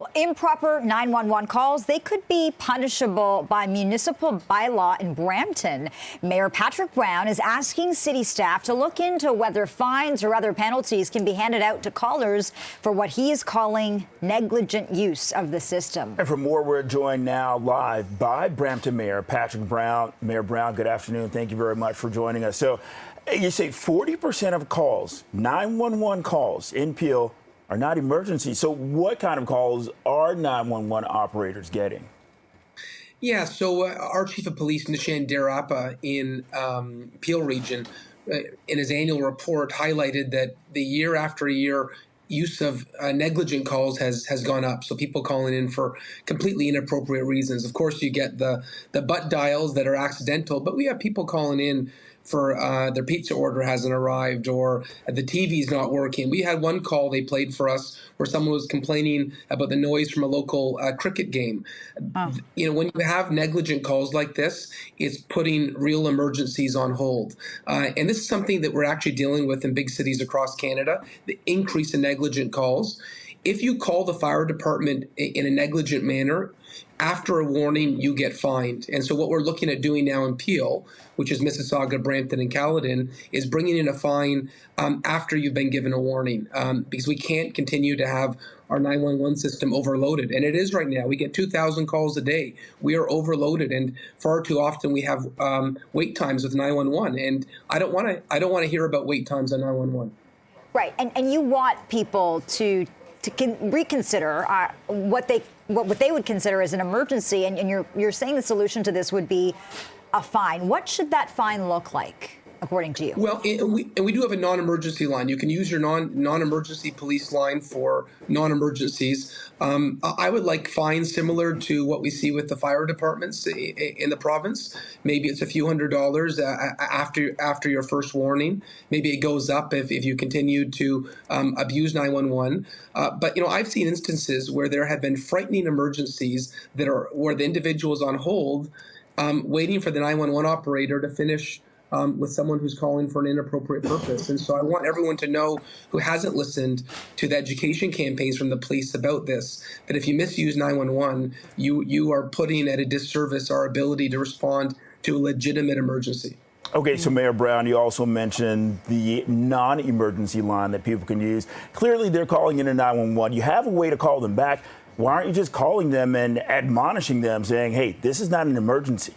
Well, improper 911 calls, they could be punishable by municipal bylaw in Brampton. Mayor Patrick Brown is asking city staff to look into whether fines or other penalties can be handed out to callers for what he is calling negligent use of the system. And for more, we're joined now live by Brampton Mayor Patrick Brown. Mayor Brown, good afternoon. Thank you very much for joining us. So you say 40% of calls, 911 calls in Peel, are not emergencies. So what kind of calls are 911 operators getting? Yeah, so our chief of police, Nishan Derappa, in Peel region, in his annual report, highlighted that the year after year use of negligent calls has gone up. So people calling in for completely inappropriate reasons. Of course, you get the butt dials that are accidental, but we have people calling in for their pizza order hasn't arrived or the TV's not working. We had one call they played for us where someone was complaining about the noise from a local cricket game. You know, when you have negligent calls like this, it's putting real emergencies on hold. And this is something that we're actually dealing with in big cities across Canada, the increase in negligent calls. If you call the fire department in a negligent manner, after a warning, you get fined. And so what we're looking at doing now in Peel, which is Mississauga, Brampton, and Caledon, is bringing in a fine after you've been given a warning, because we can't continue to have our 911 system overloaded. And it is right now. We get 2,000 calls a day. We are overloaded, and far too often we have wait times with 911. And I don't want to hear about wait times on 911. Right, and you want people to reconsider what they would consider as an emergency, and you're saying the solution to this would be a fine. What should that fine look like, according to you? Well, we do have a non-emergency line. You can use your non-emergency police line for non-emergencies. I would like fines similar to what we see with the fire departments in the province. Maybe it's a few $100s after your first warning. Maybe it goes up if you continue to abuse 911. But you know, I've seen instances where there have been frightening emergencies where the individual is on hold, waiting for the 911 operator to finish with someone who's calling for an inappropriate purpose. And so I want everyone to know who hasn't listened to the education campaigns from the police about this, that if you misuse 911, you are putting at a disservice our ability to respond to a legitimate emergency. Okay, so Mayor Brown, you also mentioned the non-emergency line that people can use. Clearly, they're calling in a 911. You have a way to call them back. Why aren't you just calling them and admonishing them, saying, hey, this is not an emergency?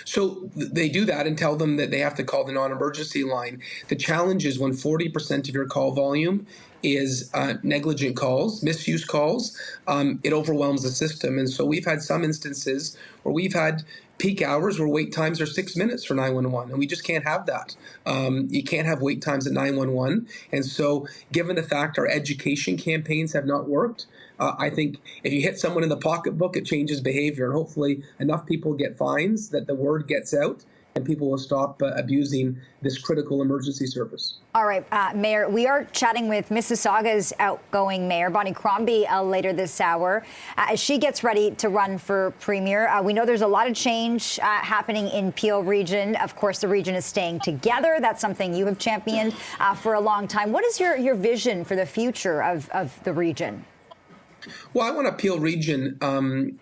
So they do that and tell them that they have to call the non-emergency line. The challenge is when 40% of your call volume is negligent calls, misuse calls, it overwhelms the system. And so we've had some instances where we've had peak hours where wait times are 6 minutes for 911, and we just can't have that. You can't have wait times at 911. And so given the fact our education campaigns have not worked, I think if you hit someone in the pocketbook, it changes behavior. And hopefully enough people get fines that the word gets out and people will stop abusing this critical emergency service. All right, Mayor, we are chatting with Mississauga's outgoing mayor, Bonnie Crombie, later this hour, as she gets ready to run for premier. We know there's a lot of change happening in Peel region. Of course, the region is staying together. That's something you have championed for a long time. What is your vision for the future of the region? Well, I want a Peel region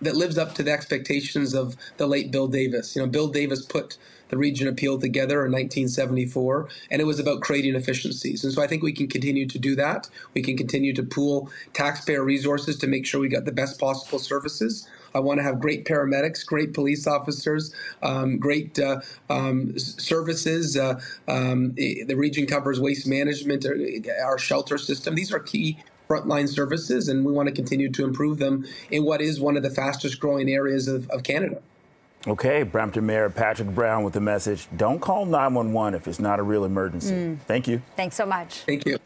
that lives up to the expectations of the late Bill Davis. You know, Bill Davis put the region of Peel together in 1974, and it was about creating efficiencies. And so I think we can continue to do that. We can continue to pool taxpayer resources to make sure we got the best possible services. I want to have great paramedics, great police officers, great services. The region covers waste management, our shelter system. These are key frontline services, and we want to continue to improve them in what is one of the fastest growing areas of Canada. Okay, Brampton Mayor Patrick Brown with the message, don't call 911 if it's not a real emergency. Thank you. Thanks so much. Thank you.